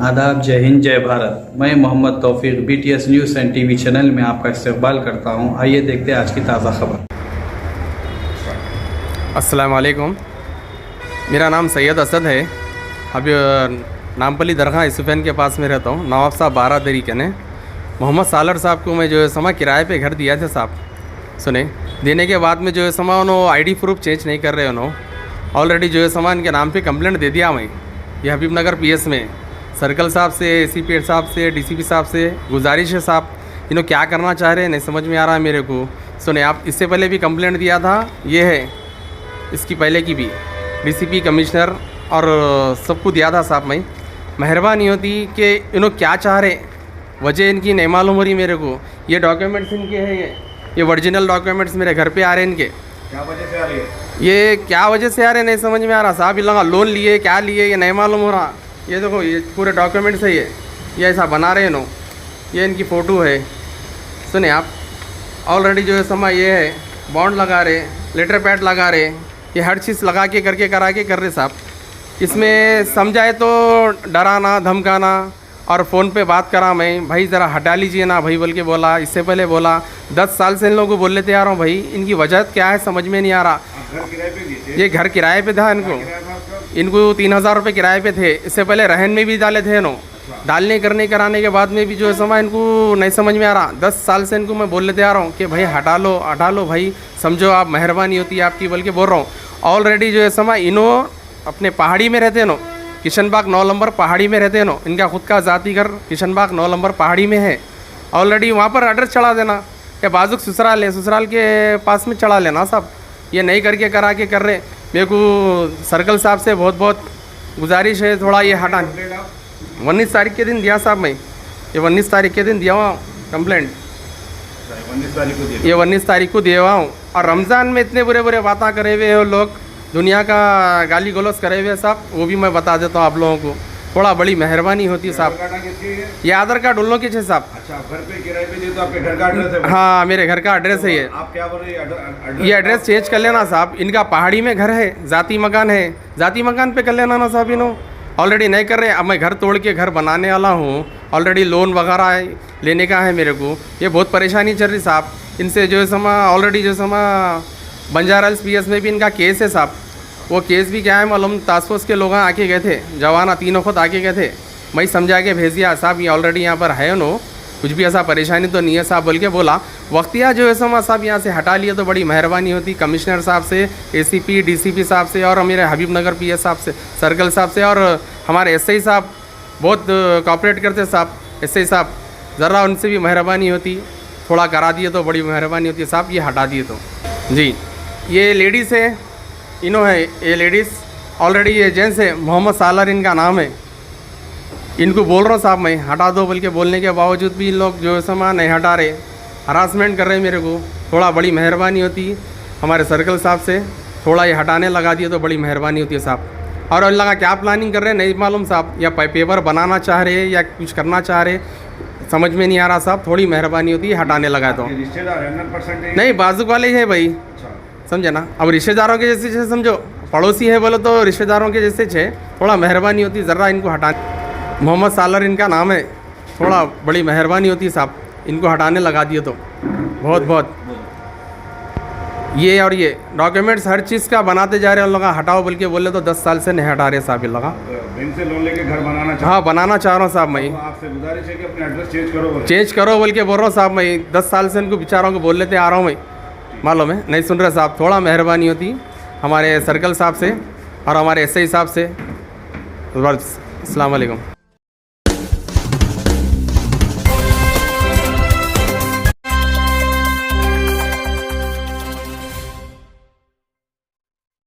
आदाब, जय हिंद, जय भारत। मैं मोहम्मद तौफीक BTS news and TV channel में आपका इस्तकबाल करता हूं। आइए देखते हैं आज की ताज़ा खबर। अस्सलाम वालेकुम। मेरा नाम सैयद असद है। अभी नामपली दरगाह यूसुफैन के पास में रहता हूँ। नवाब साहब 12 तरीके ने मोहम्मद सालर साहब को मैं जो है समा किराए पे घर दिया था साहब। सुने देने के बाद में जो है समा उन्होंने ID प्रूफ चेंज नहीं कर रहे उन्होंने। ऑलरेडी जो है समा इनके नाम पे कंप्लेंट दे दिया मैं। ये हबीब नगर PS में सर्कल साहब से, ACP साहब से, DCP साहब से गुजारिश है साहब, इन्हों क्या करना चाह रहे हैं नहीं समझ में आ रहा है मेरे को। सुने आप, इससे पहले भी कंप्लेंट दिया था, ये है इसकी पहले की भी DCP कमिश्नर और सबको दिया था साहब। मैं मेहरबानी होती कि इन्हों क्या चाह रहे, वजह इनकी नहीं मालूम हो रही मेरे को। ये डॉक्यूमेंट्स इनके हैं, ये ओरिजिनल डॉक्यूमेंट्स मेरे घर पे आ रहे हैं इनके। क्या वजह से आ रही है? ये क्या वजह से आ रहे नहीं समझ में आ रहा साहब। ये लगा लोन लिए क्या लिए ये नहीं मालूम हो रहा। ये देखो ये पूरे डॉक्यूमेंट्स है, ये ऐसा बना रहे नो, ये इनकी फ़ोटो है। सुने आप, ऑलरेडी जो है समा ये है बॉन्ड लगा रहे, लेटर पैड लगा रहे, ये हर चीज़ लगा के करके करा के कर रहे साहब। इसमें समझाए तो डराना धमकाना और फ़ोन पे बात करा मैं, भाई ज़रा हटा लीजिए ना भाई बोल के बोला। इससे पहले बोला 10 साल से इन लोगों को बोल लेते आ रहा हूँ भाई, इनकी वजह क्या है समझ में नहीं आ रहा। घर किराए पे दिए थे? ये घर किराए पे था इनको 3000 रुपये किराए पे थे। इससे पहले रहन में भी डाले थे नो। डालने करने कराने के बाद में भी जो है समा इनको नहीं समझ में आ रहा। 10 साल से इनको मैं बोल लेते आ रहा हूँ कि भाई हटा लो भाई, समझो आप, मेहरबानी होती है आपकी बोल के बोल रहा हूँ। ऑलरेडी जो है समा इन्हों अपने पहाड़ी में रहते नो, किशनबाग 9 नंबर पहाड़ी में रहते नो। इनका खुद का ज़ाती घर किशनबाग 9 नंबर पहाड़ी में है। ऑलरेडी वहाँ पर एड्रेस चढ़ा देना, या बाजुक ससुराल है, ससुराल के पास में चढ़ा लेना साहब। ये नहीं करके करा के कर रहे। मेरे को सर्कल साहब से बहुत बहुत गुजारिश है, थोड़ा ये हटा। 19 तारीख के दिन दिया साहब मैं, ये 19 तारीख के दिन दिया हुआ कंप्लेंट। 19 तारीख को दिया? ये 19 तारीख को दिया हुआ हूँ। और रमज़ान में इतने बुरे बुरे बातें करे हुए हो लोग, दुनिया का गाली गलौज करे हुए साहब, वो भी मैं बता देता हूँ आप लोगों को। थोड़ा बड़ी मेहरबानी होती है साहब। ये आधार कार्ड उन लोगों के छे साहब। अच्छा, घर पे किराए पे दिए तो आपके घर का एड्रेस है? हाँ, मेरे घर का एड्रेस है ये। आप क्या बोल रहे हैं? ये एड्रेस चेंज कर लेना साहब। इनका पहाड़ी में घर है, ज़ाती मकान है, ज़ाती मकान पे कर लेना ना साहब। इन्हों ऑलरेडी नहीं कर रहे। अब मैं घर तोड़ के घर बनाने वाला हूँ, ऑलरेडी लोन वगैरह लेने का है मेरे को। ये बहुत परेशानी चल रही साहब इनसे। जो है समा ऑलरेडी जो समा बंजारा हिल्स PS में भी इनका केस है साहब। वो केस भी क्या है मालूम, टास्क के लोग आके गए थे, जवाना तीनों खुद आके गए थे। मैं समझा के भेज दिया साहब, ये ऑलरेडी यहाँ पर है नो, कुछ भी ऐसा परेशानी तो नहीं है साहब बोल के बोला। वक्तिया जो है समा साहब यहाँ से हटा लिया तो बड़ी मेहरबानी होती कमिश्नर साहब से, ACP DCP साहब से, और मेरे हबीब नगर PS साहब से, सर्कल साहब से, और हमारे SI साहब बहुत कॉपरेट करते साहब। SI साहब ज़रा उनसे भी मेहरबानी होती, थोड़ा करा दिए तो बड़ी मेहरबानी होती है साहब। ये हटा दिए तो जी। ये लेडीज़ है, इन्हों है ये लेडीज़। ऑलरेडी ये जेंट्स है, मोहम्मद सालर इनका नाम है। इनको बोल रहा हूँ साहब मैं हटा दो बोल के बोलने के बावजूद भी इन लोग जो सामान नहीं हटा रहे, हरासमेंट कर रहे मेरे को। थोड़ा बड़ी मेहरबानी होती हमारे सर्कल साहब से, थोड़ा ये हटाने लगा दिए तो बड़ी मेहरबानी होती है साहब। और लगा क्या प्लानिंग कर रहे हैं नहीं मालूम साहब, या पेपर बनाना चाह रहे या कुछ करना चाह रहे, समझ में नहीं आ रहा साहब। थोड़ी मेहरबानी होती है हटाने लगा तो। रिश्तेदार 100% नहीं, बाजुक वाले है भाई, समझे ना। अब रिश्तेदारों के जैसे छे समझो, पड़ोसी है बोलो तो रिश्तेदारों के जैसे छे, थोड़ा मेहरबानी होती ज़रा इनको हटा। मोहम्मद सालर इनका नाम है, थोड़ा बड़ी मेहरबानी होती साहब इनको हटाने लगा दिए तो बहुत बहुत। ये और ये डॉक्यूमेंट्स हर चीज़ का बनाते जा रहे हैं लोग, हटाओ बोल के बोले तो 10 साल से नहीं हटा रहे साहब। ये लगा बैंक से लोन लेके घर बनाना चाहते? हाँ, बनाना चाह रहा हूँ साहब मैं। तो आपसे गुजारिश है कि अपने एड्रेस चेंज करो बोल के बोल रहा हूँ साहब मैं। 10 साल से इनको बेचारों को बोल लेते आ रहा हूँ मैं, मालूम है नहीं सुन रहे साहब। थोड़ा मेहरबानी होती हमारे सर्कल साहब से और हमारे SI साहब से। अस्सलाम वालेकुम।